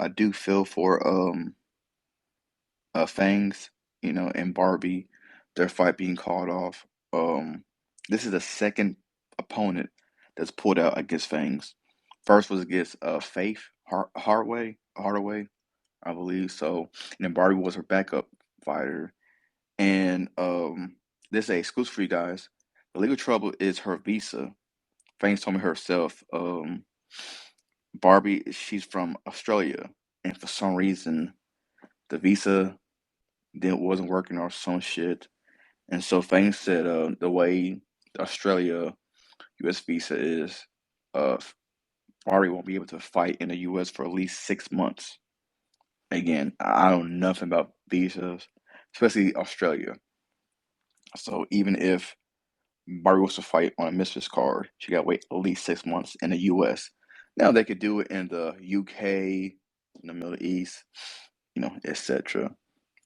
I do feel for Fangs, and Barbie, their fight being called off. Um, this is the second opponent that's pulled out against Fangs. First was against Faith Hardaway, I believe. So, and then Barbie was her backup fighter. And this is exclusive for you guys. The legal trouble is her visa. Fangs told me herself. Barbie, she's from Australia, and for some reason, the visa didn't wasn't working or some shit. And so Fang said, the way Australia U.S. visa is, uh, Barbie won't be able to fight in the U.S. for at least 6 months. Again, I don't know nothing about visas, especially Australia. So even if Barbie was to fight on a Misfits card, she got to wait at least 6 months in the U.S. Now they could do it in the UK, in the Middle East, etc.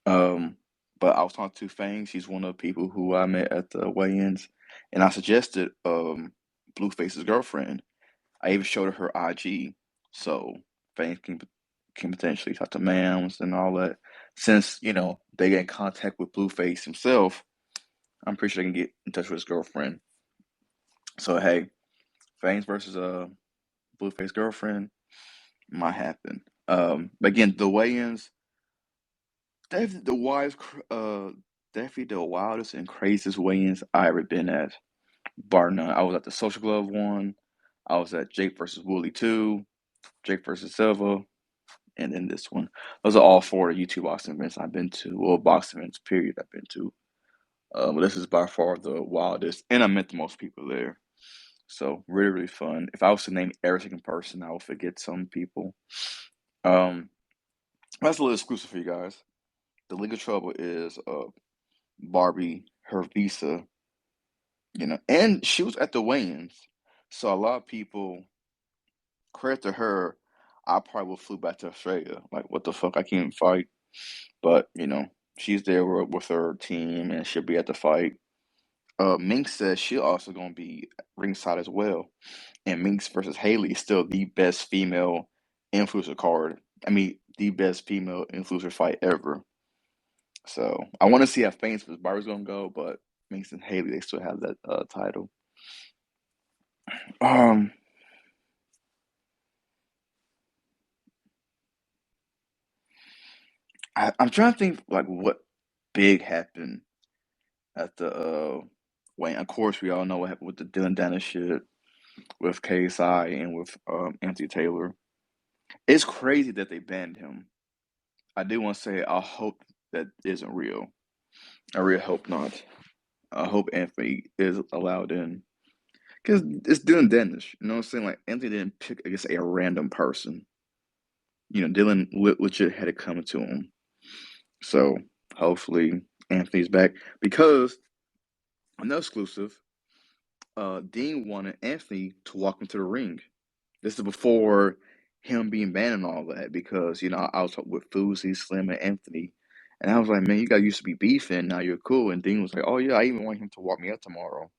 Um, but I was talking to Fang. She's one of the people who I met at the weigh-ins, and I suggested Blueface's girlfriend. I even showed her her IG, so Fang can potentially talk to Mams and all that. Since they get in contact with Blueface himself, I'm pretty sure they can get in touch with his girlfriend. So hey, Fangs versus Blueface girlfriend might happen. But again, the weigh-ins. Definitely the wild, definitely the wildest and craziest weigh-ins I ever been at, bar none. I was at the Social Glove one. I was at Jake versus Wooly 2, Jake versus Silva, and then this one. Those are all four YouTube boxing events I've been to, well, boxing events, period, I've been to. But this is by far the wildest, and I met the most people there. So really, really fun. If I was to name every single person, I would forget some people. Um, that's a little exclusive for you guys. The League of Trouble is Barbie, her visa, and she was at the weigh-ins. So a lot of people credit to her. I probably would flew back to Australia. Like, what the fuck? I can't even fight. But, she's there with her team and she'll be at the fight. Mink says she's also going to be ringside as well. And Minx versus Haley is still the best female influencer card. I mean, the best female influencer fight ever. So I want to see how Fangs versus Barbie's going to go, but Minx and Haley, they still have that title. Um, I'm trying to think like what big happened at the Wayne. Of course, we all know what happened with the Dylan Dennis shit with KSI and with Anthony Taylor. It's crazy that they banned him. I do want to say I hope that isn't real. I really hope not. I hope Anthony is allowed in because it's Dylan Dennis. You know what I'm saying? Like Anthony didn't pick, I guess, a random person. Dylan legit had it coming to him. So hopefully Anthony's back because another exclusive. Dean wanted Anthony to walk into the ring. This is before him being banned and all that because I was talking with Fousey, Slim, and Anthony, and I was like, man, you guys used to be beefing, now you're cool. And Dean was like, oh yeah, I even want him to walk me out tomorrow.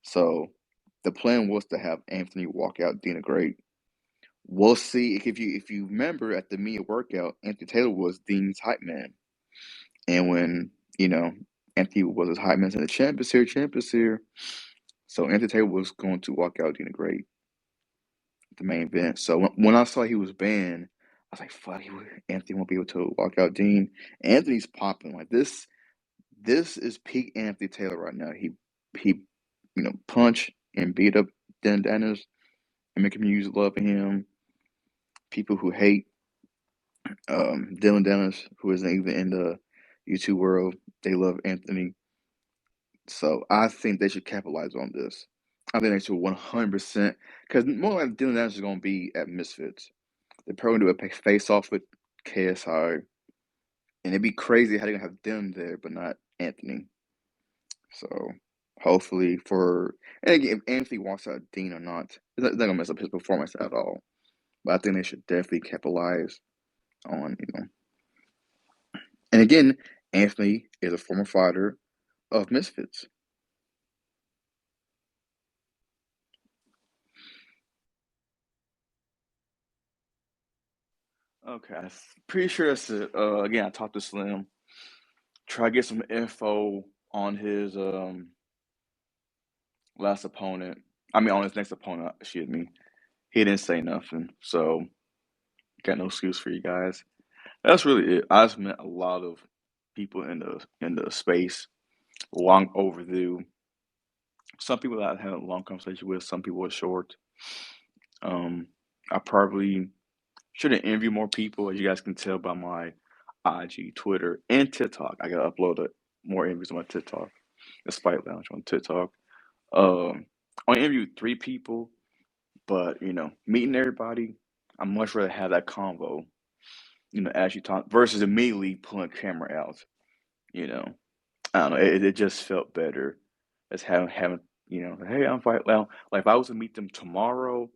So the plan was to have Anthony walk out Dina Great. We'll see if you remember at the Mia workout, Anthony Taylor was Dean's hype man, and when you know Anthony was his hype man in the champions here. So Anthony Taylor was going to walk out Dina Great, the main event. So when I saw he was banned, I was like, "Fuck, Anthony won't be able to walk out Dean." Anthony's popping like this. This is peak Anthony Taylor right now. He punch and beat up Dennis and make him use love in him. People who hate Dylan Dennis, who isn't even in the YouTube world, they love Anthony. So I think they should capitalize on this. I think they should 100% because more like Dylan Dennis is going to be at Misfits. They're probably going to do a face off with KSI, and it'd be crazy how they're going to have Dylan there, but not Anthony. So hopefully and again, if Anthony walks out Dean or not, it's not going to mess up his performance at all. But I think they should definitely capitalize on. And again, Anthony is a former fighter of Misfits. Okay, pretty sure that's it. Again, I talked to Slim. Try to get some info on his last opponent. I mean, on his next opponent. Excuse me. He didn't say nothing, so got no excuse for you guys. That's really it. I just met a lot of people in the space, long overdue. Some people that I had a long conversation with, some people were short. Um, I probably should have interviewed more people, as you guys can tell by my IG, Twitter, and TikTok. I gotta upload more interviews on my TikTok, the Spite Lounge on TikTok. I interviewed three people, but meeting everybody, I much rather have that convo, as you talk versus immediately pulling a camera out. You know, I don't know. It just felt better as having hey, I'm fight well. Like if I was to meet them tomorrow,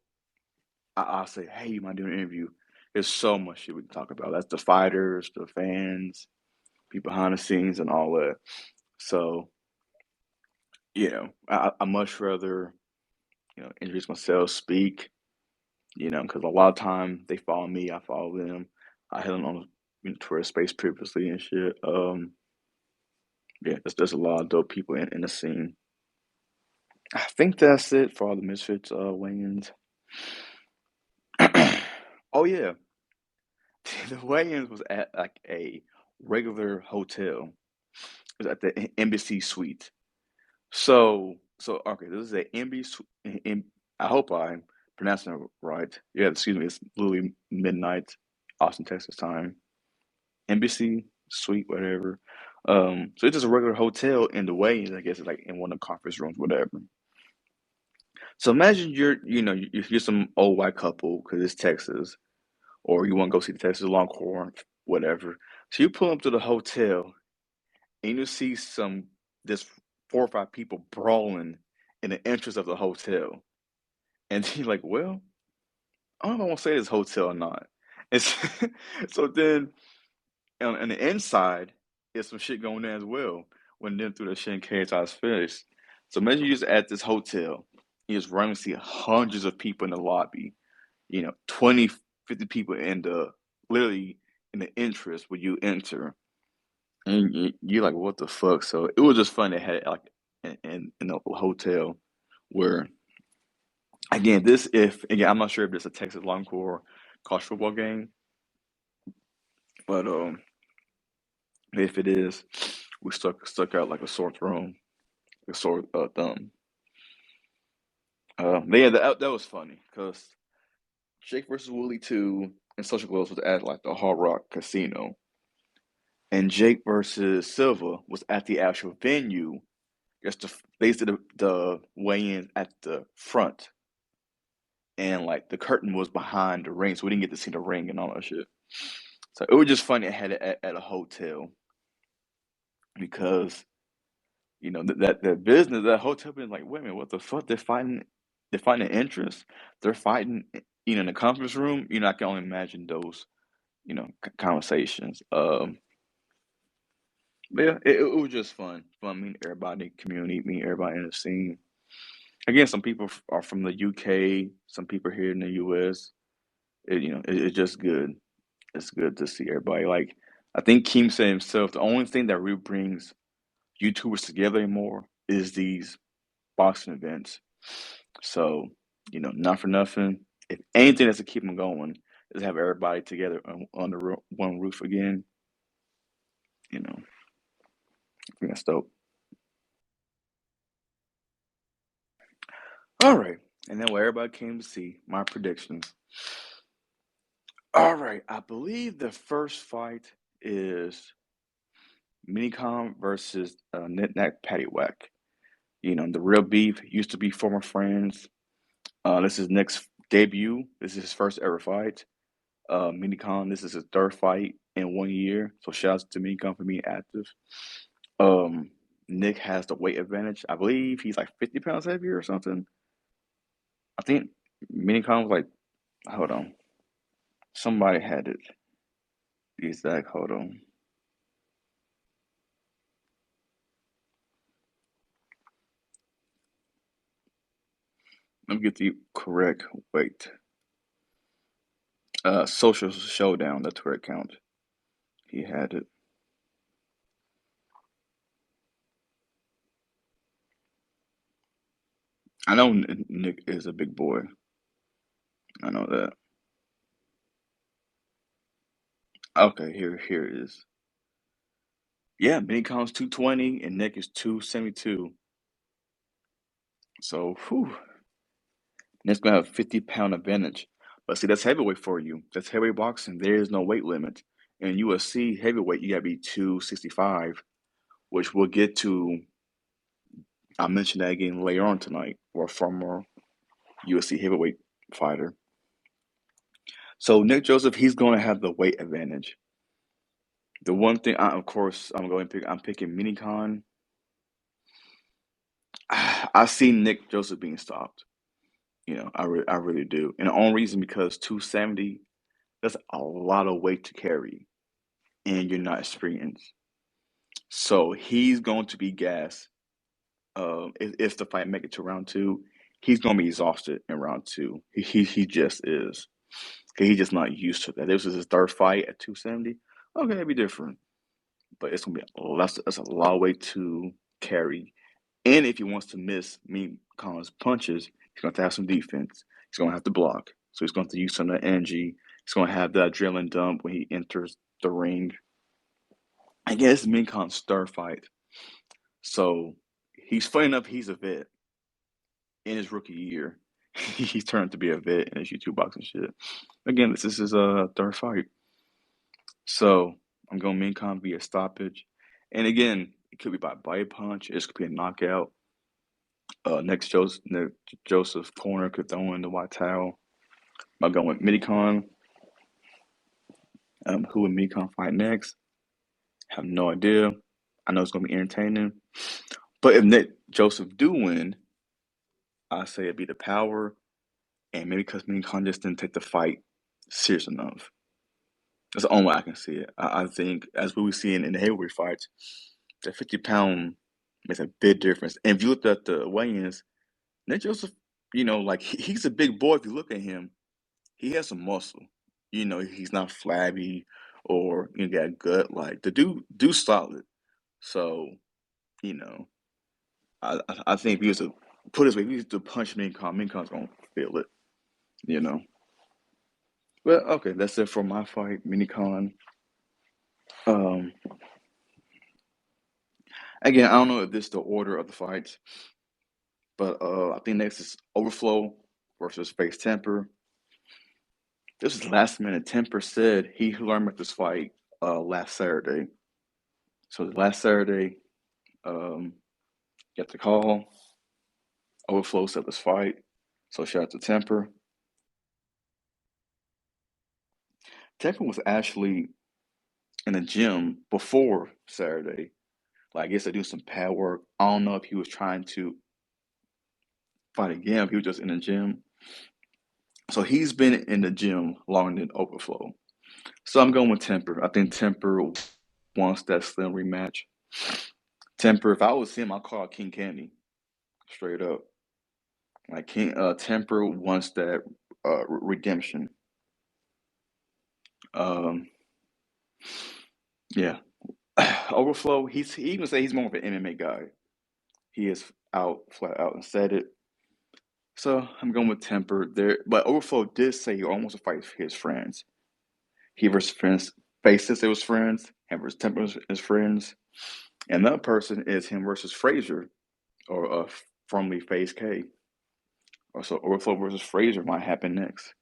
I'll say, hey, you mind doing an interview? There's so much shit we can talk about. That's the fighters, the fans, people behind the scenes, and all that. So I much rather introduce myself, speak, because a lot of time they follow me, I follow them. I had them on Twitter Space previously and shit. Yeah, there's a lot of dope people in the scene. I think that's it for all the Misfits weigh-ins. Oh yeah, the weigh-ins was at like a regular hotel. It was at the Embassy Suite. So okay, this is a Embassy. I hope I'm pronouncing it right. Yeah, excuse me. It's literally midnight, Austin, Texas time. Embassy Suite, whatever. So it's just a regular hotel in the weigh-ins. I guess it's like in one of the conference rooms, whatever. So imagine you're some old white couple because it's Texas, or you want to go see the Texas Longhorn, whatever. So you pull up to the hotel and you see this 4 or 5 people brawling in the entrance of the hotel, and you're like, well, I don't know if I want to say this hotel or not. It's so then on the inside, there's some shit going on as well when them through the shit in KHI's face. So imagine you just at this hotel, you just run and see hundreds of people in the lobby, 20, 50 people in the literally in the entrance when you enter. And you're like, what the fuck? So it was just fun to have like in a hotel where again, I'm not sure if it's a Texas Longhorn college football game, but if it is, we stuck out like a sore thumb, a sore thumb. But yeah, that was funny because Jake versus Willie 2 and Social Gloves was at like the Hard Rock Casino, and Jake versus Silva was at the actual venue. Just they did the weigh-in at the front, and like the curtain was behind the ring, so we didn't get to see the ring and all that shit. So it was just funny. I had it at a hotel because that business, that hotel been like, wait a minute, what the fuck? They're fighting an interest. They're fighting, in the conference room. I can only imagine those, conversations. But yeah, it was just fun meeting everybody, community, meeting everybody in the scene. Again, some people are from the UK, some people here in the US. It's just good. It's good to see everybody. Like I think Keem said himself, the only thing that really brings YouTubers together anymore is these boxing events. So, not for nothing. If anything that's to keep them going is have everybody together under one roof again, I think that's dope. All right. And then what everybody came to see, my predictions. All right. I believe the first fight is Minicom versus Knick-Knack Paddywhack. The real beef used to be former friends. This is Nick's debut. This is his first ever fight. Minicon, this is his third fight in 1 year. So shout out to Minicon for being active. Um, Nick has the weight advantage. I believe he's like 50 pounds heavier or something. I think Minicon was like, hold on. Somebody had it. The exact, hold on. Let me get the correct weight. Social Showdown. That's where it counts. He had it. I know Nick is a big boy. I know that. Okay, here it is. Yeah, Minicom's 220 and Nick is 272. So, whew, Nick's gonna have a 50-pound advantage. But see, that's heavyweight for you. That's heavyweight boxing. There is no weight limit. In UFC heavyweight, you gotta be 265, which we'll get to. I'll mention that again later on tonight, or a former UFC heavyweight fighter. So Nick Joseph, he's gonna have the weight advantage. The one thing, of course, I'm picking Minicon. I see Nick Joseph being stopped. I really do. And the only reason because 270, that's a lot of weight to carry, and you're not experienced. So he's going to be gassed. If the fight make it to round two, he's going to be exhausted in round two. He just is. 'Cause he's just not used to that. This is his third fight at 270. Okay, it'd be different, but it's gonna be that's a lot of weight to carry. And if he wants to miss me Khan's punches, he's going to have some defense. He's going to have to block. So he's going to use some of the energy. He's going to have the adrenaline dump when he enters the ring. I guess Min Khan's third fight. So he's funny enough, he's a vet in his rookie year. He's turned to be a vet in his YouTube boxing shit. Again, this is his third fight. So I'm going Min Khan via stoppage. And again, it could be by body punch. It could be a knockout. Nick Joseph corner could throw in the white towel. I'm going with Midicon. Who would Midicon fight next? Have no idea. I know it's gonna be entertaining. But if Nick Joseph do win, I say it'd be the power, and maybe because Midicon just didn't take the fight serious enough. That's the only way I can see it. I think as we see in the heavyweight fights, the 50-pound makes a big difference. And if you look at the weigh-ins, Nick Joseph, like he's a big boy. If you look at him, he has some muscle. He's not flabby or got gut. Like the dude solid. So you know, I think if he was to put his way, if he was to punch Minkon's gonna feel it. You know. But okay, that's it for my fight, Minicon. Um, again, I don't know if this is the order of the fights, but I think next is Overflow versus Face Temper. This is last minute. Temper said he learned about this fight last Saturday. So last Saturday, um, get the call. Overflow set this fight. So shout out to Temper. Temper was actually in the gym before Saturday. Like I guess they do some pad work. I don't know if he was trying to fight again, if he was just in the gym. So he's been in the gym longer than Overflow. So I'm going with Temper. I think Temper wants that slim rematch. Temper, if I was him, I'd call King Candy straight up. Like King Temper wants that redemption. Um, yeah, Overflow. He even say he's more of an MMA guy. He is out flat out and said it. So I'm going with Temper there. But Overflow did say he almost a fight his friends. He versus friends faces it was friends, and versus Temper is friends. And that person is him versus Frazier, or formerly Phase K. Or so Overflow versus Frazier might happen next.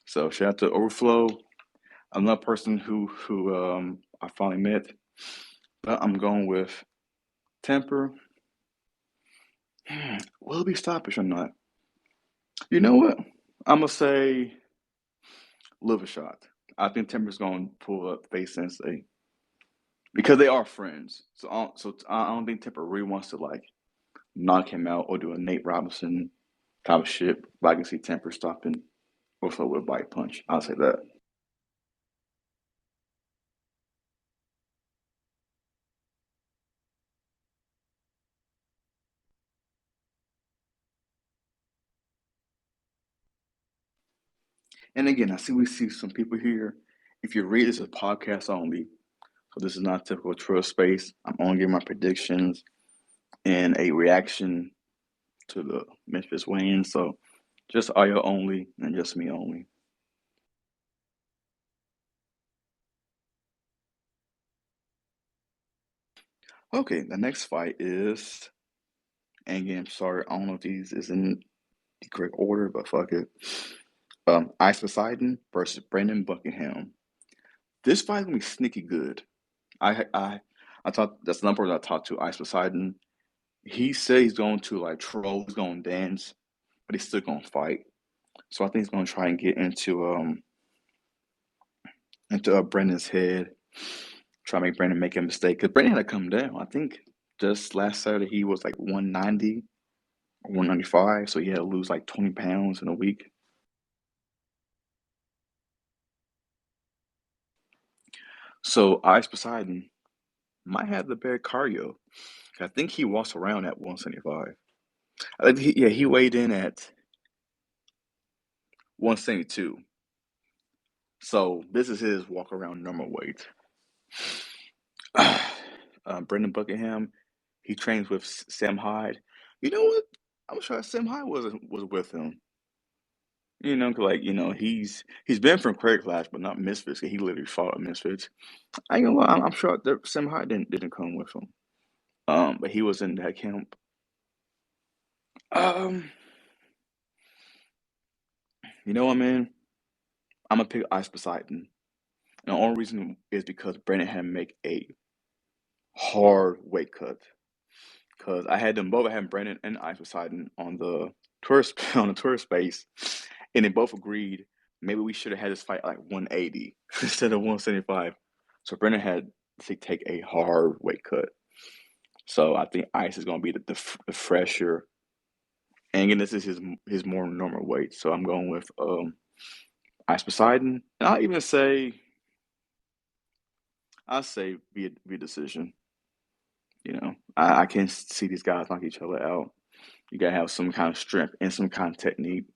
So shout out to Overflow, another person who I finally met. But I'm going with Temper. Will it be stoppage or not? You know what? I'm gonna say liver shot. I think Temper's gonna pull up face sensei because they are friends. So I don't think Temper really wants to like knock him out or do a Nate Robinson type of shit. But I can see Temper stopping also with a bite punch. I'll say that. And again, I see we see some people here. If you read this as a podcast only, so this is not typical trust space. I'm only giving my predictions and a reaction to the Memphis win. So just audio only and just me only. Okay, the next fight is, and again, I'm sorry, I don't know if these is in the correct order, but fuck it. Ice Poseidon versus Brandon Buckingham. This fight gonna be sneaky good. I talked. That's the number that I talked to Ice Poseidon. He said he's going to like troll, he's going to dance, but he's still going to fight. So I think he's going to try and get into Brendan's head, try to make Brendan make a mistake. Because Brendan had to come down. I think just last Saturday he was like 190 or 195, so he had to lose like 20 pounds in a week. So Ice Poseidon might have the better cardio. I think he walks around at 175. I think he weighed in at 172. So this is his walk around normal weight. Brendan Buckingham, he trains with Sam Hyde. You know what? I'm sure Sam Hyde was with him. You know, 'cause, like he's been from Craig Clash, but not Misfits. 'Cause he literally fought at Misfits. I ain't gonna lie, I'm sure that Sam Hyde didn't come with him. But he was in that camp. Um, you know what, man? I'm gonna pick Ice Poseidon. And the only reason is because Brendan had to make a hard weight cut. Because I had them both. I had Brendan and Ice Poseidon on the tourist on the tourist space, and they both agreed maybe we should have had this fight at like 180 instead of 175. So Brendan had to take a hard weight cut. So I think Ice is going to be the fresher, and again, this is his more normal weight. So I'm going with Ice Poseidon. And I'll say via decision. I can't see these guys knock each other out. You gotta have some kind of strength and some kind of technique.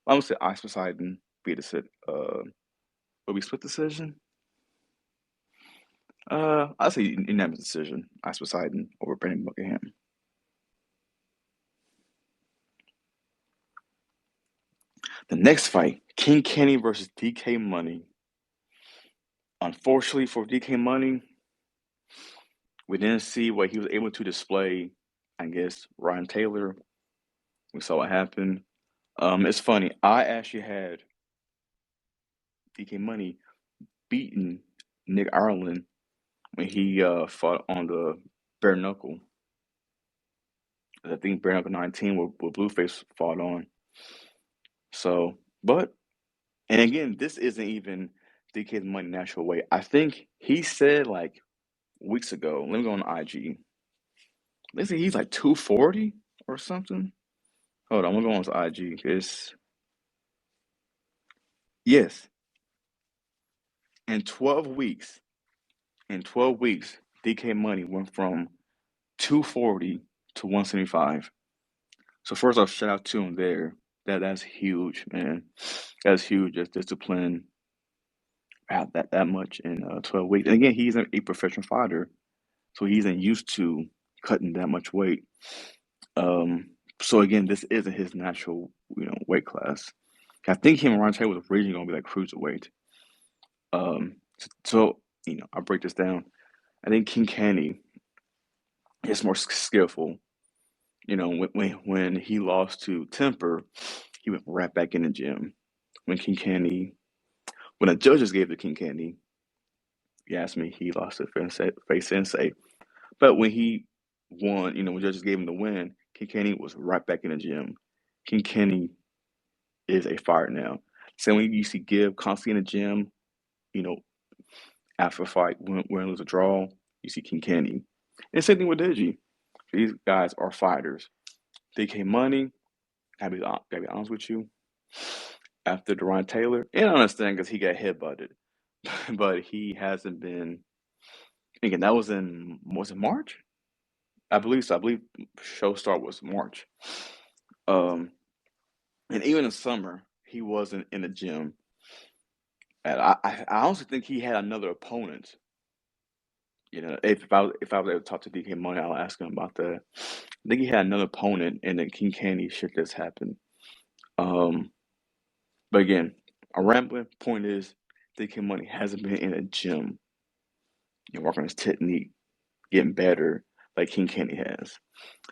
I'm gonna say Ice Poseidon be the sit. Will we split decision? I'll say unanimous decision. Ice Poseidon over Brandon Buckingham. The next fight, King Kenny versus DK Money. Unfortunately for DK Money, we didn't see what he was able to display. I guess Ryan Taylor. We saw what happened. It's funny. I actually had DK Money beaten Nick Ireland when he fought on the bare knuckle. I think bare knuckle 19 with Blueface fought on. So, but and again, this isn't even DK's Money natural weight. I think he said like weeks ago. Let me go on IG. They say he's like 240 or something. Hold on, I'm gonna go on his IG. It's yes, in 12 weeks. In 12 weeks, DK Money went from 240 to 175. So first off, shout out to him there. That's huge, man. That's huge. That's discipline out that much in 12 weeks. And again, he's a professional fighter, so he's not used to cutting that much weight. So again, this isn't his natural, weight class. I think him and Ron Taylor was originally gonna be like cruiserweight. So I'll break this down. I think King Canny is more skillful. When he lost to Temper, he went right back in the gym. When King Canny, when the judges gave the King Candy, you asked me, he lost to Face Sensei. But when he won, when judges gave him the win, King Kenny was right back in the gym. King Kenny is a fighter now. So when you see Gibb constantly in the gym, you know, after a fight, win or lose a draw, you see King Kenny. And same thing with Digi. These guys are fighters. They came money. Gotta be honest with you. After Deron Taylor, and I understand because he got headbutted, but he hasn't been. Again, that was it March? I believe so. I believe show start was March. Um, and even in summer, he wasn't in the gym. And I honestly think he had another opponent. You know, if I was able to talk to DK Money, I'll ask him about that. I think he had another opponent, and then King Candy shit that's happened. Um, but again, a rambling point is DK Money hasn't been in a gym, working on his technique, getting better like King Candy has.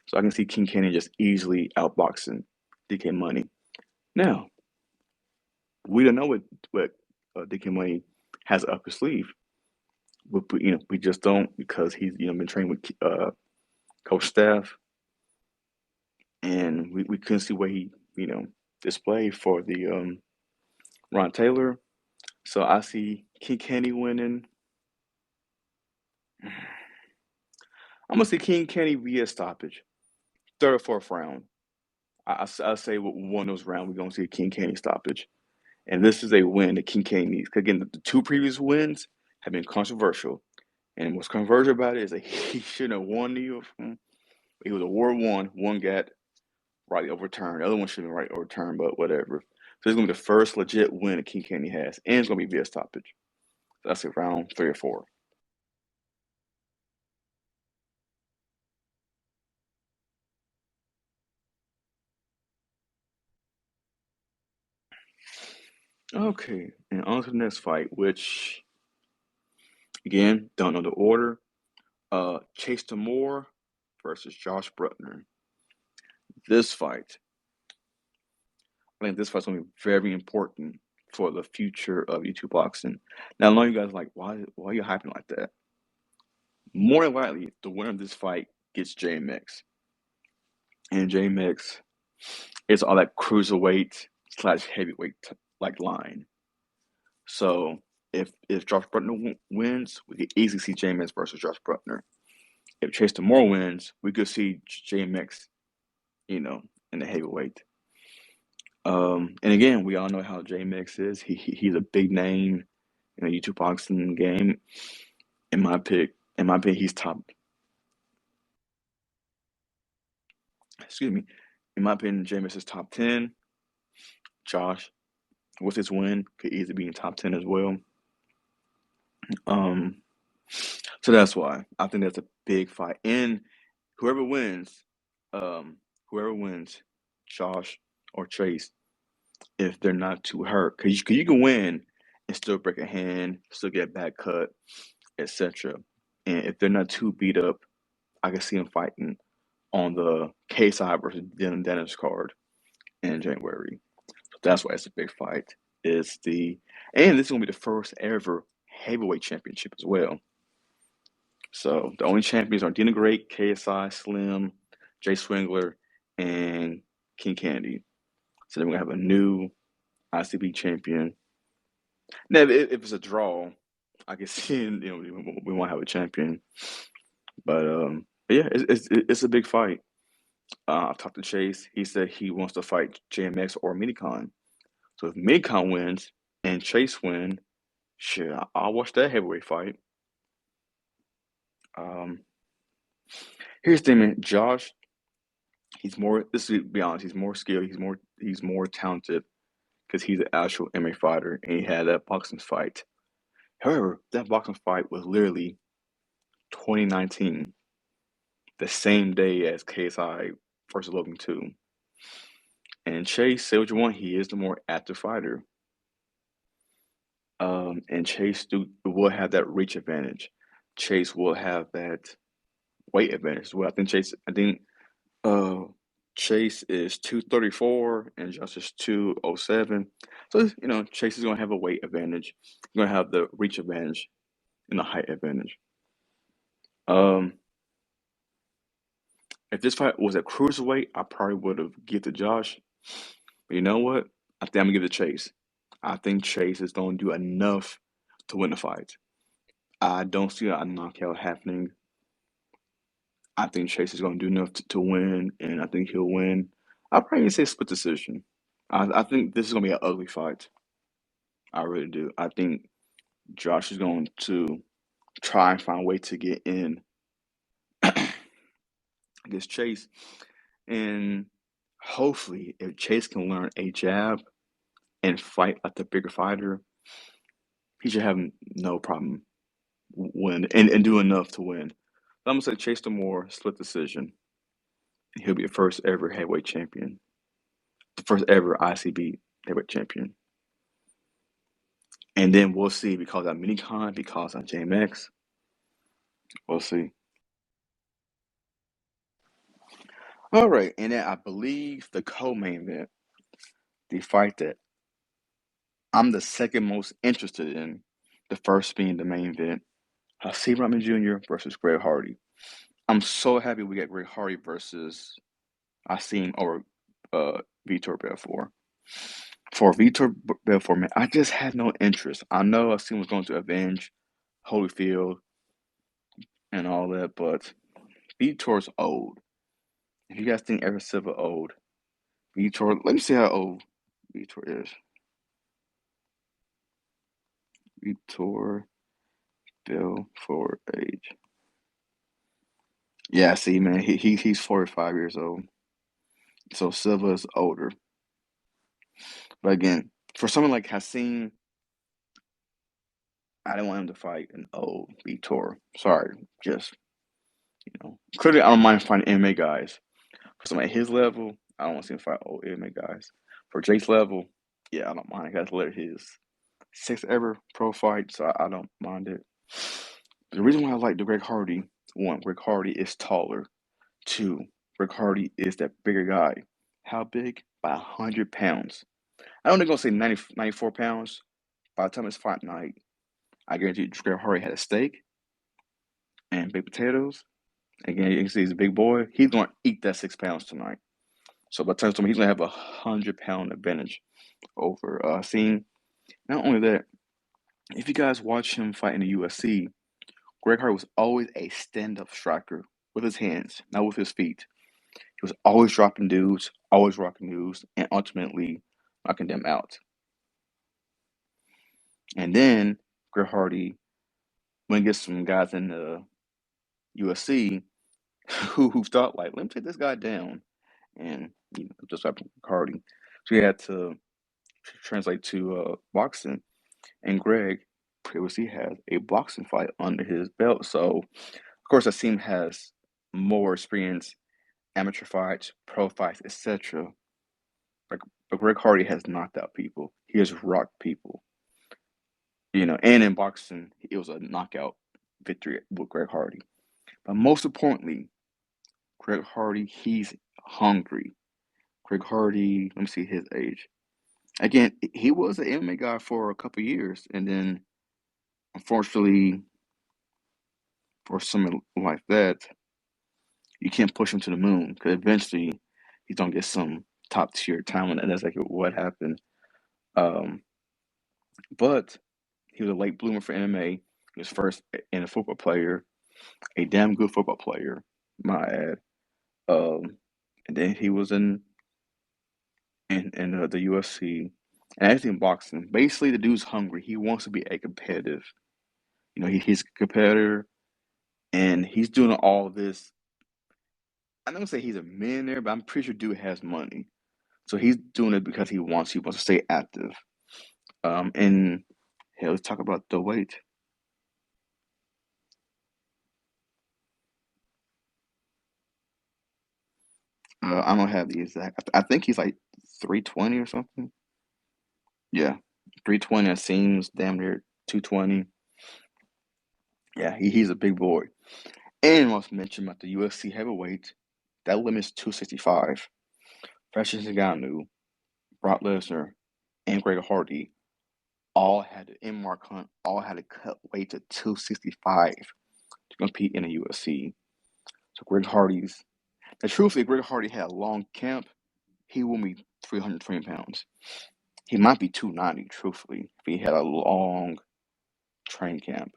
So I can see King Candy just easily outboxing DK Money. Now, we don't know what DK Money has up his sleeve. We just don't because he's been trained with coach staff, and we couldn't see what he displayed for the Ron Taylor. So I see King Candy winning. I'm gonna say King Candy via stoppage, third or fourth round. I say with one of those rounds we're gonna see a King Candy stoppage, and this is a win that King Candy needs. 'Cause again, the two previous wins have been controversial, and what's controversial about it is that he shouldn't have won the. He was award one got rightly overturned, the other one shouldn't be right overturned, but whatever. So it's gonna be the first legit win that King Candy has, and it's gonna be via stoppage. So that's it, round 3 or 4. Okay, and on to the next fight, which again, don't know the order. Chase Moore versus Josh Bruckner. This fight, I think this fight's gonna be very important for the future of YouTube boxing. Now I know you guys are like, why are you hyping like that? More than likely, the winner of this fight gets JMX. And JMX is all that cruiserweight slash heavyweight like line. So if Josh Bruckner wins, we could easily see JMX versus Josh Bruckner. If Chase Moore wins, we could see JMX, in the heavyweight. And again, we all know how JMX is. He's a big name in the YouTube boxing game. In my pick, he's top. Excuse me. In my opinion, JMX is top 10. Josh, with his win, could easily be in top 10 as well. Um, so that's why I think that's a big fight. And whoever wins, um, whoever wins, Josh or Chase, if they're not too hurt, because you can win and still break a hand, still get a back cut, etc. And if they're not too beat up, I can see them fighting on the K side versus Dennis card in January. So that's why it's a big fight. And this is gonna be the first ever heavyweight championship as well. So the only champions are Dina Great, KSI, Slim, Jay Swingler, and King Candy. So then we're gonna have a new ICB champion. Now, if it's a draw, I can see we won't have a champion. But yeah, it's a big fight. I've talked to Chase. He said he wants to fight JMX or Minicon. So if Minicon wins and Chase win, shit, I'll watch that heavyweight fight. Um, Here's the thing, man. Josh, he's more. This is to be honest. He's more skilled. He's more talented because he's an actual MMA fighter, and he had that boxing fight. However, that boxing fight was literally 2019, the same day as KSI versus Logan 2. And Chase, say what you want, he is the more active fighter. And Chase will have that reach advantage. Chase will have that weight advantage as well. I think uh, Chase is 234 and Josh is 207. So Chase is gonna have a weight advantage. He's gonna have the reach advantage and the height advantage. Um, if this fight was a cruiserweight, I probably would have give to Josh. But you know what? I think I'm gonna give it to Chase. I think Chase is gonna do enough to win the fight. I don't see a knockout happening. I think Chase is going to do enough to win, and I think he'll win. I'll probably say split decision. I think this is going to be an ugly fight. I really do. I think Josh is going to try and find a way to get in against Chase, and hopefully, if Chase can learn a jab and fight like the bigger fighter, he should have no problem win and do enough to win. I'm gonna say Chase Moore split decision. He'll be the first ever heavyweight champion, the first ever ICB heavyweight champion. And then we'll see because of Minicon, because of JMX. We'll see. All right, and then I believe the co-main event, the fight that I'm the second most interested in, the first being the main event, Hasim Rahman Jr. versus Greg Hardy. I'm so happy we got Greg Hardy versus Hasim over Vitor Belfort. For Vitor Belfort, man, I just had no interest. I know Hasim was going to avenge Holyfield and all that, but Vitor's old. If you guys think Ever Silva old, Vitor, let me see how old Vitor is. Vitor Belfort age. Yeah, see, man, he's 45 years old. So Silva is older. But again, for someone like Hasim, I didn't want him to fight an old Vitor. Sorry, just clearly I don't mind fighting MMA guys. For someone at his level, I don't want to see him fight old MMA guys. For Jake's level, yeah, I don't mind. He got to let his sixth ever pro fight, so I don't mind it. The reason why I like the Greg Hardy, one, Greg Hardy is taller. Two, Greg Hardy is that bigger guy. How big? By 100 pounds. I don't think I'm going to say 90, 94 pounds. By the time it's fight night, I guarantee you Greg Hardy had a steak and baked potatoes. Again, you can see he's a big boy. He's going to eat that 6 pounds tonight. So by the time he's going to have 100 pound advantage over seeing. Not only that, if you guys watch him fight in the UFC, Greg Hardy was always a stand-up striker with his hands, not with his feet. He was always dropping dudes, always rocking dudes, and ultimately knocking them out. And then Greg Hardy, when he gets some guys in the UFC who thought like, let me take this guy down, and just like Hardy, so he had to translate to boxing. And Greg previously had a boxing fight under his belt, so of course Asim has more experience, amateur fights, pro fights, etc. But Greg Hardy has knocked out people. He has rocked people. And in boxing, it was a knockout victory with Greg Hardy. But most importantly, Greg Hardy, he's hungry. Greg Hardy, let me see his age. Again, he was an MMA guy for a couple years, and then unfortunately, for someone like that, you can't push him to the moon because eventually he's gonna get some top tier talent, and that's like what happened. Um, but he was a late bloomer for MMA. He was first in a football player, a damn good football player, my ad. Um, and then he was in the UFC and actually in boxing. Basically, the dude's hungry. He wants to be a competitive. He's a competitor, and he's doing all this. I'm not gonna say he's a millionaire, but I'm pretty sure dude has money. So he's doing it because he wants to stay active. And hey, let's talk about the weight. I don't have the exact. I think he's like 320 or something. Yeah, 320. It seems damn near 220. Yeah, he's a big boy. And I must mention about the UFC heavyweight, that limit's 265. Francis Ngannou, Brock Lesnar, and Greg Hardy all had to, in Mark Hunt, all had to cut weight to 265 to compete in the UFC. So truthfully, Greg Hardy had a long camp. He will be 320 pounds. He might be 290, truthfully, if he had a long train camp.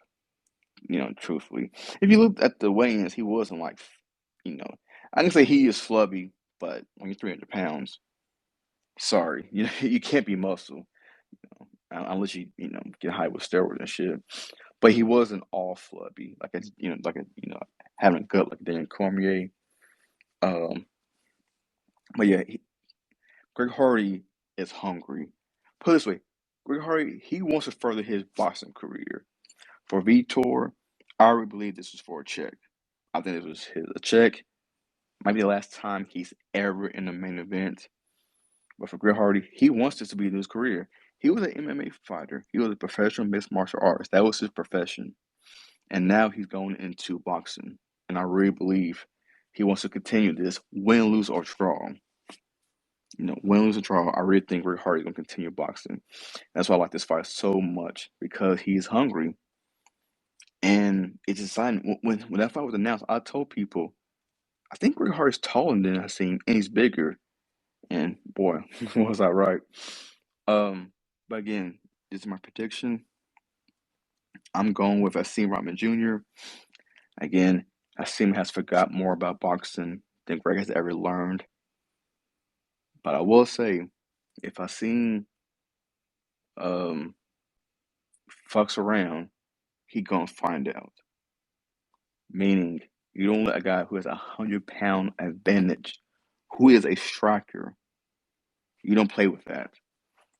Truthfully. If you look at the weigh-ins, he wasn't like, you know, I can say he is flubby, but when you're 300 pounds, sorry, you can't be muscle unless get high with steroids and shit. But he wasn't all flubby, having a gut like Dan Cormier. Um, but yeah, Greg Hardy is hungry. Put it this way, Greg Hardy, he wants to further his boxing career. For Vitor, I really believe this was for a check. I think this was a check. Might be the last time he's ever in the main event. But for Greg Hardy, he wants this to be his career. He was an MMA fighter. He was a professional mixed martial artist. That was his profession. And now he's going into boxing. And I really believe he wants to continue this, win, lose, or draw. Win, lose, or draw. I really think Greg Hardy's going to continue boxing. That's why I like this fight so much, because he's hungry. And it's exciting. When that fight was announced, I told people, I think Greg Hardy's taller than Hasim, and he's bigger. And boy, was I right. But again, this is my prediction. I'm going with Hasim Rahman Jr. Again, Hasim has forgot more about boxing than Greg has ever learned. But I will say, if Hasim um, fucks around, he gonna find out. Meaning, you don't let a guy who has 100-pound advantage, who is a striker, you don't play with that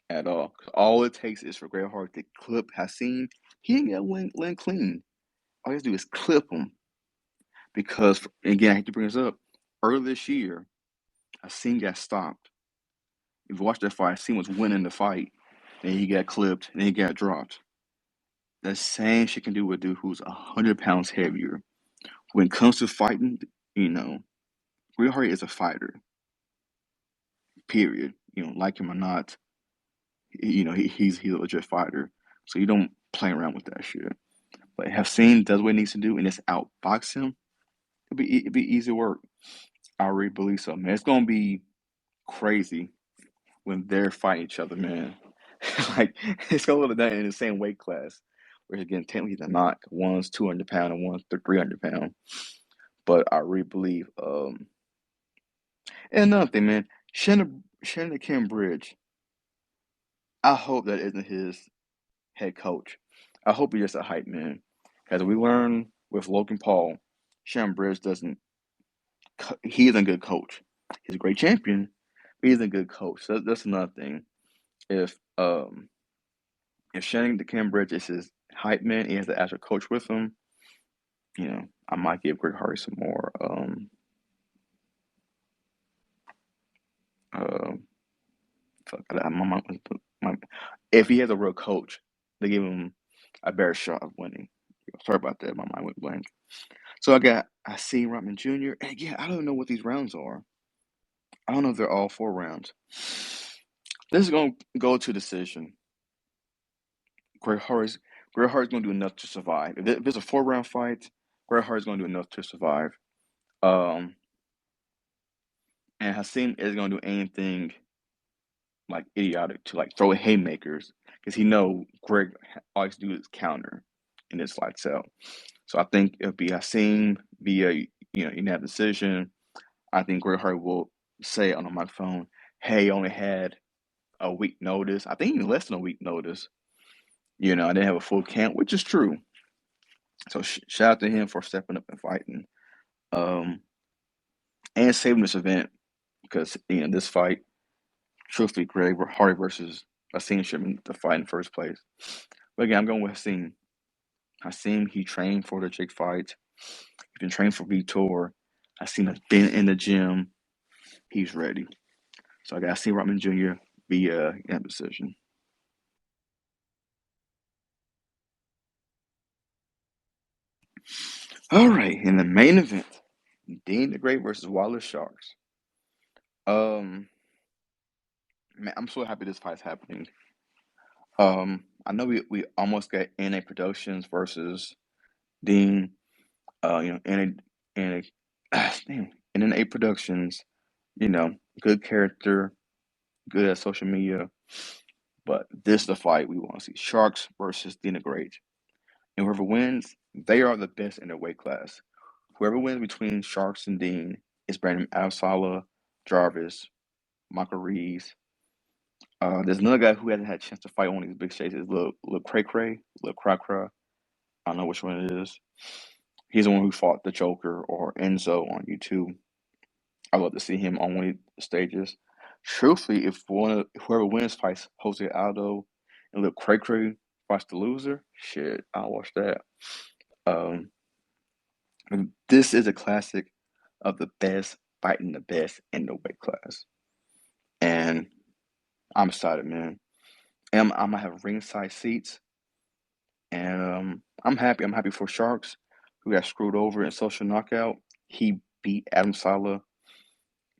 at all. 'Cause all it takes is for Greg Hardy to clip Hasim. He ain't got to win clean. All he has to do is clip him. Because, again, I hate to bring this up, earlier this year, Hasim got stopped. If you watch that fight, Hasim was winning the fight, and he got clipped, and he got dropped. The same shit can do with a dude who's 100 pounds heavier. When it comes to fighting, Greg Hardy is a fighter. Period. Like him or not, he's a legit fighter. So you don't play around with that shit. But Hasim does what he needs to do, and it's outbox him. It'd be easy work. I really believe so, man. It's gonna be crazy when they're fighting each other, man. Like, it's gonna look like that in the same weight class. Whereas again, technically they're not. One's 200 pound and one's 300 pound. But I really believe. And another thing, man, Shannon Kim Bridge. I hope that isn't his head coach. I hope he's just a hype man. As we learned with Logan Paul, Shannon Bridge doesn't. He isn't a good coach. He's a great champion, but he's a good coach. So that's another thing. If um if Shannon Cambridge is his hype man, he has the actual coach with him, I might give Greg Hardy some more uh fuck, my, if he has a real coach, they give him a better shot of winning. Sorry about that, my mind went blank. So I see Rahman Jr. And again, I don't know what these rounds are. I don't know if they're all 4 rounds. This is gonna go to decision. Greg Hardy's Greg Hardy's gonna do enough to survive. If it's a 4 round fight, Greg Hardy's gonna do enough to survive. Um, and Hasim is gonna do anything like idiotic to like throw haymakers because he know Greg always do is counter, and it's lights out. So I think it'll be Hasim via unanimous decision. I think Greg Hardy will say on the microphone, "Hey, I only had a week notice. I think even less than a week notice. I didn't have a full camp, which is true. So shout out to him for stepping up and fighting, um, and saving this event because this fight, truthfully, Greg Hardy versus Hasim should have been the fight in the first place. But again, I'm going with Hasim. Hasim, he trained for the Jake fight. He's been training for Vitor. Hasim has been in the gym. He's ready. So I got Hasim Rahman Jr. via decision. All right, in the main event, Deen the Great versus Walid Sharks. Um, Man, I'm so happy this fight's happening. I know we almost got NA Productions versus Deen. NA damn, NA Productions. Good character, good at social media. But this is the fight we want to see: Sharks versus Deen the Great. And whoever wins, they are the best in their weight class. Whoever wins between Sharks and Deen is Brandon Avsala, Jarvis, Michael Reeves. There's another guy who hasn't had a chance to fight on these big stages. Lil Cray Cray, Lil Cra Cra. I don't know which one it is. He's the one who fought the Joker or Enzo on YouTube. I love to see him on one of the stages. Truthfully, if whoever wins fights Jose Aldo, and little Cray Cray watch the loser. Shit, I'll watch that. Um, this is a classic of the best fighting the best in the weight class, and I'm excited, man. And I'm gonna have ringside seats, and I'm happy. I'm happy for Sharks, who got screwed over in social knockout. He beat Adam Sala.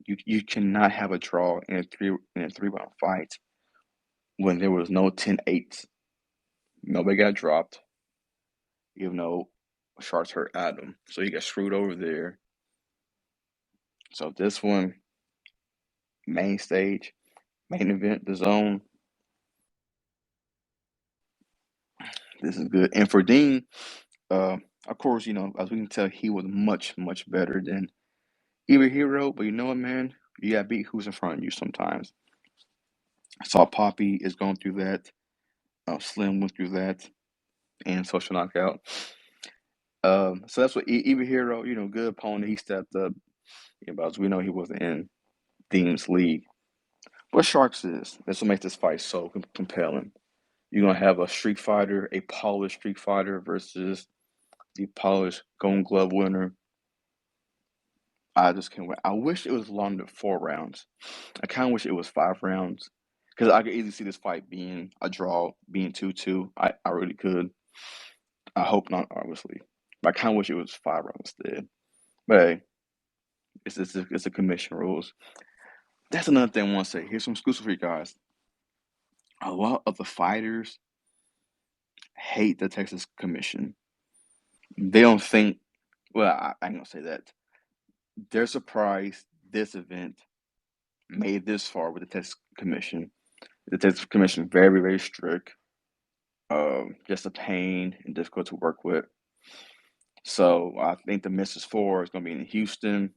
You cannot have a draw in a 3 round fight when there was no 10-8. Nobody got dropped, even though Sharks hurt Adam. So he got screwed over there. So this one, main stage, main event, the zone. This is good. And for Deen, uh, of course, as we can tell, he was much, much better than either hero. But you know what, man? You gotta beat who's in front of you sometimes. I saw Poppy is going through that. Slim went through that, and social knockout. So that's what either hero, good opponent. He stepped up. But as we know, he wasn't in Dean's league. What Sharks is. That's what makes this fight so compelling. You're gonna have a street fighter, a polished street fighter versus the polished Golden Glove winner. I just can't wait. I wish it was longer than 4 rounds. I kind of wish it was 5 rounds because I could easily see this fight being a draw, being 2-2. I really could. I hope not, obviously. But I kind of wish it was 5 rounds instead. But hey, it's the commission rules. That's another thing I want to say. Here's some exclusive for you guys. A lot of the fighters hate the Texas Commission. They don't think, well, I ain't gonna say that. They're surprised this event made this far with the Texas Commission. The Texas Commission is very, very strict. Just a pain and difficult to work with. So I think the Misfits 4 is gonna be in Houston.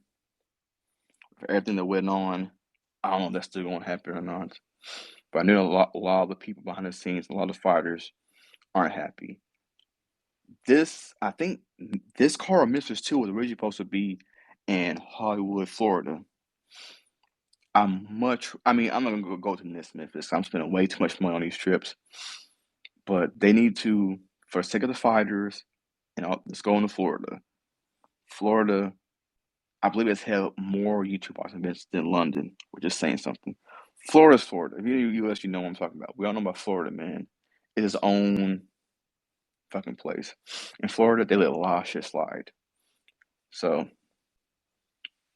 For everything that went on, I don't know if that's still gonna happen or not. But I know a lot of the people behind the scenes, a lot of fighters aren't happy. I think this car of Misfits 2 was originally supposed to be in Hollywood, Florida. I'm not gonna go to this Memphis. I'm spending way too much money on these trips. But they need to, for the sake of the fighters, let's go into Florida. Florida, I believe it's held more YouTube boxing events than London, which is saying something. Florida's Florida. If you're in the US, you know what I'm talking about. We all know about Florida, man. It is its own fucking place. In Florida, they let a lot of shit slide. So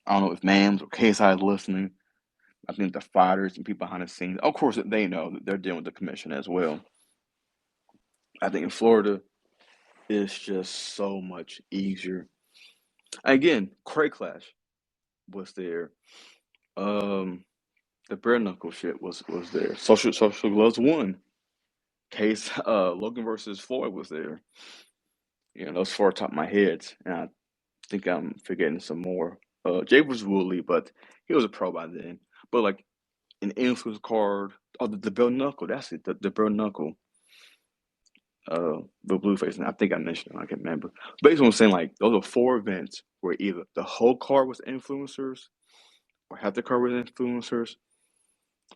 I don't know if Mams or KSI is listening. I think the fighters and people behind the scenes, of course, they know that they're dealing with the commission as well. I think in Florida, it's just so much easier. Again, Cray Clash was there. Um, the bare knuckle shit was there. Social gloves won. Case Logan versus Floyd was there. Those four top of my heads, and I think I'm forgetting some more. Jay was Woolley, but he was a pro by then. But like an influence card, the bare knuckle, that's it. The bare knuckle. The blue face, and I think I mentioned it, I can't remember. Basically, I'm saying like those are 4 events where either the whole card was influencers, or half the card was influencers,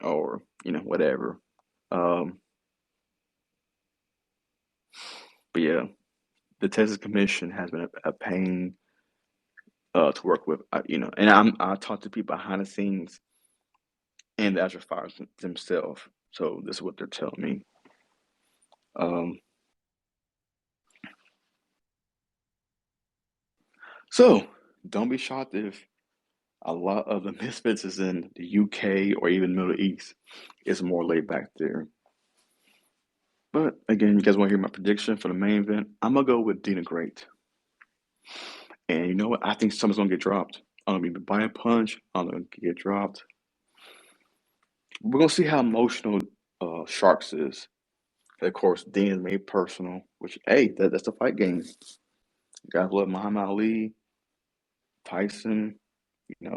or whatever. Um, but yeah, the Texas Commission has been a pain to work with. And I talk to people behind the scenes and the actual fighters themselves. So this is what they're telling me. Um, so don't be shocked if a lot of the Misfits is in the UK or even Middle East. It's more laid back there. But again, you guys want to hear my prediction for the main event? I'm gonna go with Dina Great. And you know what? I think someone's gonna get dropped. I'm gonna be by a punch. I'm gonna get dropped. We're gonna see how emotional Sharks is. And of course, Deen is made personal, which hey, that's the fight game. Guys love Muhammad Ali, Tyson. You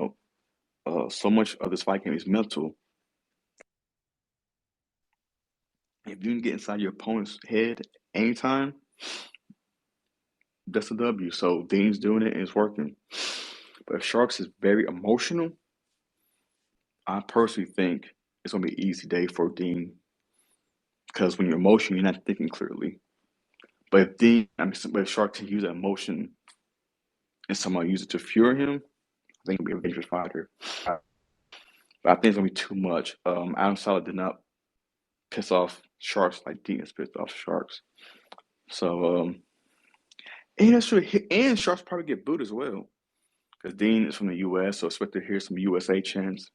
know, so much of this fight game is mental. If you can get inside your opponent's head anytime, that's a W. So Dean's doing it and it's working. But if Sharks is very emotional, I personally think it's gonna be an easy day for Dean. because when you're emotional, you're not thinking clearly. But if but if Shark Tank use that emotion and someone use it to fuel him, I think it'll be a dangerous fighter. But I think it's gonna be too much. Adam Saleh did not piss off Sharks like Deen is pissed off Sharks. So and that's true. And Sharks probably get booed as well because Deen is from the U.S., so expect to hear some USA chants.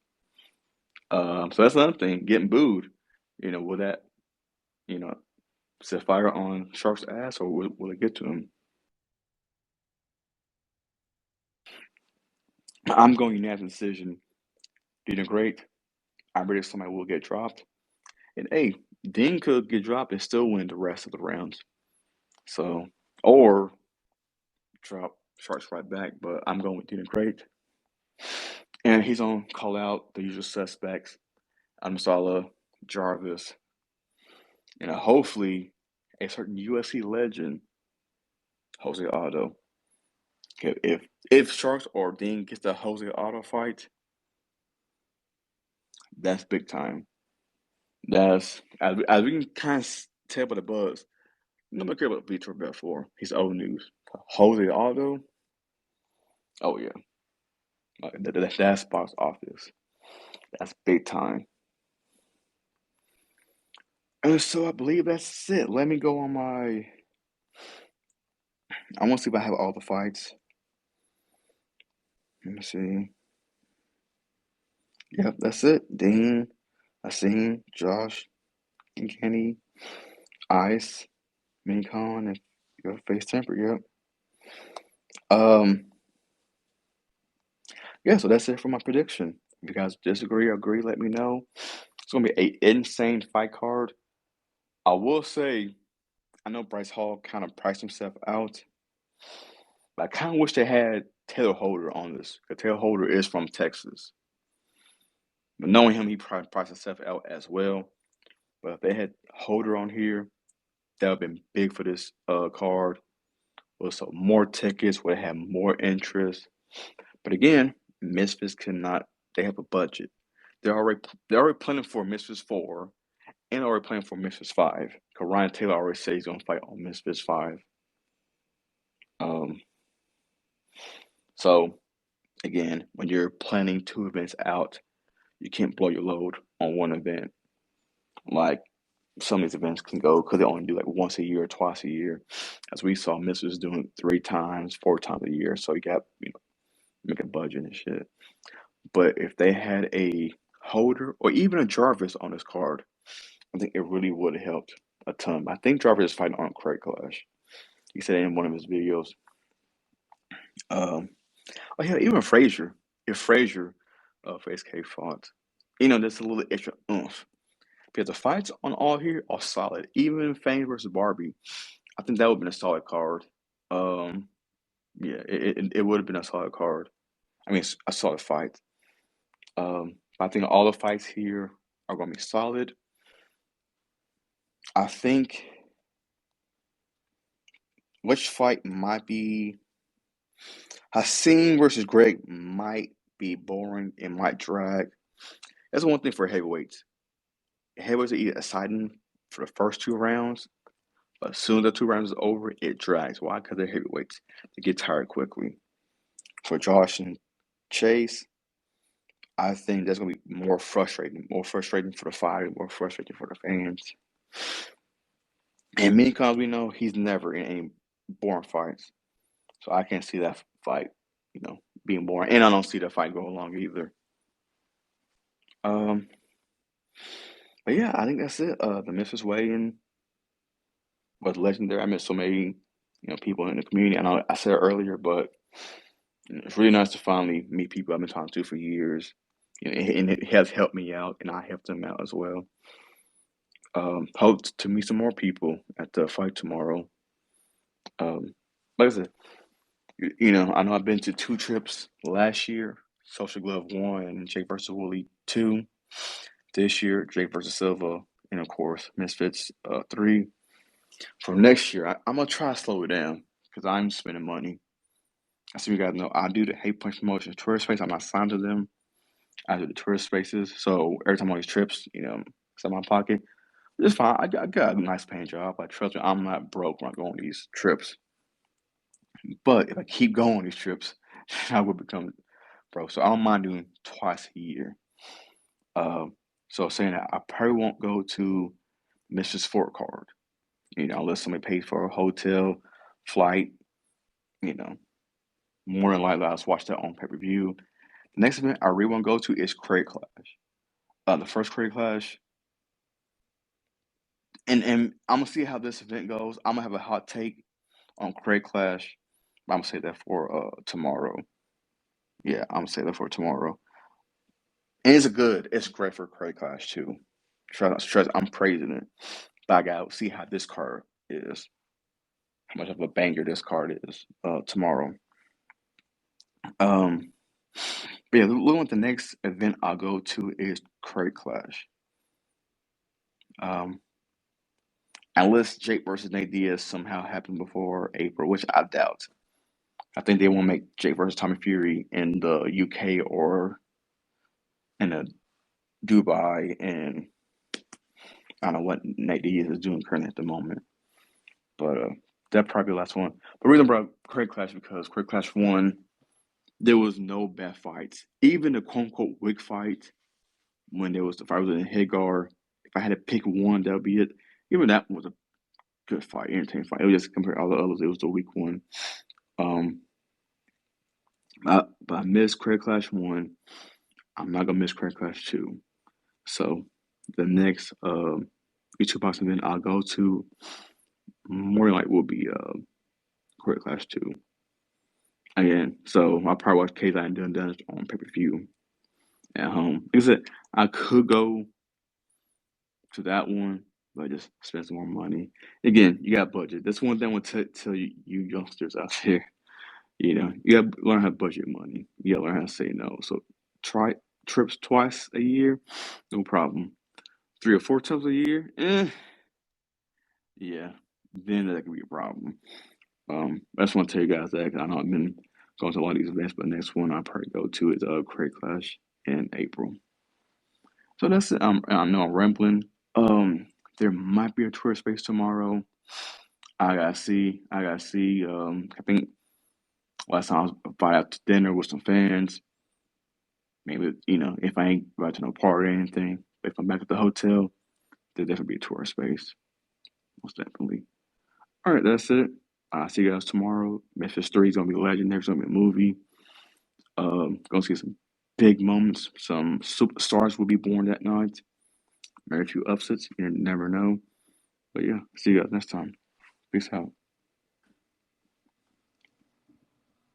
So that's another thing, getting booed. Will that you know set fire on Shark's ass, or will it get to him? I'm going unanimous decision. Deen great. I believe somebody will get dropped. And hey, Dean could get dropped and still win the rest of the rounds. So, or drop Sharks right back. But I'm going with Dean great. And he's on call out the usual suspects. Amsala, Jarvis, and hopefully a certain USC legend, Jose Aldo. If Sharks or Dean gets the Jose Aldo fight, that's big time. That's as we can kind of tell by the buzz. Nobody care about Vitor Belfort. He's old news. Jose Aldo, oh yeah, that spot's obvious. That's big time. And so I believe that's it. Let me go on my. I want to see if I have all the fights. Let me see. Yep, that's it. Dean, Hasim, Josh, and Kenny, Ice, Minicon, and your face temper. Yep. Um. Yeah. So that's it for my prediction. If you guys disagree or agree, let me know. It's gonna be an insane fight card. I will say, I know Bryce Hall kind of priced himself out, but I kind of wish they had Taylor Holder on this. Because Taylor Holder is from Texas. But knowing him, he probably priced himself out as well. But if they had Holder on here, that would have been big for this card. Would have more tickets, would have had more interest. But again, Misfits cannot. They have a budget. They're already planning for Misfits 4 and already planning for Misfits 5. Because Ryan Taylor already said he's gonna fight on Misfits 5. Um, so again, when you're planning 2 events out, you can't blow your load on one event. Like some of these events can go because they only do like once a year or twice a year, as we saw Misfits doing 3 times, 4 times a year. So you got make a budget and shit. But if they had a Holder or even a Jarvis on this card, I think it really would have helped a ton. I think Jarvis is fighting on Craig Clash. He said in one of his videos. Um, oh yeah, even Frazier. If Frazier for SK fought, there's a little extra oomph. Because the fights on all here are solid. Even Fane versus Barbie, I think that would have been a solid card. Um, yeah, it would have been a solid card. I mean, a solid fight. I think all the fights here are going to be solid. I think which fight might be Hasim versus Greg might be boring. It might drag. That's one thing for heavyweights. Heavyweights are either exciting for the first 2 rounds, but as soon as the 2 rounds is over, it drags. Why? Because they're heavyweights. They get tired quickly. For Josh and Chase, I think that's gonna be more frustrating. More frustrating for the fighter, more frustrating for the fans. And many times we know he's never in any boring fights. So I can't see that fight, being boring. And I don't see that fight going long either. Um, but yeah, I think that's it. The Memphis weigh-in was legendary. I met so many, people in the community. I know I said it earlier, but it's really nice to finally meet people I've been talking to for years. And it has helped me out, and I helped them out as well. Hope to meet some more people at the fight tomorrow. Like I said, I know I've been to 2 trips last year. Social Glove 1 and Jake versus Wooly 2. This year, Jake versus Silva, and of course, Misfits 3. For next year, I'm gonna try to slow it down because I'm spending money. I see you guys know I do the Hate Punch Promotions tourist space. I'm not signed to them. I do the tourist spaces. So every time on these trips, it's in my pocket. It's fine. I got a nice paying job. Like, trust me, I'm not broke when I go on these trips. But if I keep going on these trips, I will become broke. So I don't mind doing twice a year. So saying that I probably won't go to Mrs. Fort Card, unless somebody pays for a hotel, flight, you know. More than likely, I'll just watch that on pay-per-view. The next event I really want to go to is Craig Clash. The first Craig Clash, and I'm gonna see how this event goes. I'm gonna have a hot take on Craig Clash. I'm gonna say that for tomorrow. Yeah, I'm gonna say that for tomorrow. And it's great for Craig Clash too. Trust, I'm praising it. But I gotta see how this card is. How much of a banger this card is tomorrow. Um, but yeah, looking at the next event I'll go to is Craig Clash. Um, unless Jake versus Nate Diaz somehow happened before April, which I doubt. I think they won't make Jake versus Tommy Fury in the UK or in Dubai, and I don't know what Nate Diaz is doing currently at the moment. But that probably the last one. The reason I brought up Craig Clash because Craig Clash 1, there was no bad fights. Even the quote unquote weak fight, when there was the fight with Hagar, if I had to pick one, that would be it. Even that one was a good fight, entertaining fight. It was just compared to all the others, it was the weak one. Um, but I missed Craig Clash 1. I'm not gonna miss Craig Clash 2. So the next YouTube boxing event I'll go to more than likely will be Craig Clash 2. Again, so I'll probably watch K and Done on pay-per-view at home. Like I said, I could go to that one, but just spend some more money. Again, you got budget. That's one thing I want to tell you youngsters out there. You got to learn how to budget money. You got to learn how to say no. So try trips twice a year, no problem. 3 or 4 times a year, yeah, then that could be a problem. I just want to tell you guys that 'cause I know I've been going to a lot of these events, but the next one I'll probably go to is Craig Clash in April. So that's it. I know I'm rambling. There might be a tour space tomorrow. I gotta see. I gotta see. I think last time I was invited out to dinner with some fans. Maybe if I ain't invited to no party or anything, if I'm back at the hotel, there'll definitely be a tour space. Most definitely. All right, that's it. I'll see you guys tomorrow. Memphis 3 is gonna be legendary. It's gonna be a movie. Gonna see some big moments. Some superstars will be born that night. Very few upsets. You never know. But yeah, see you guys next time. Peace out.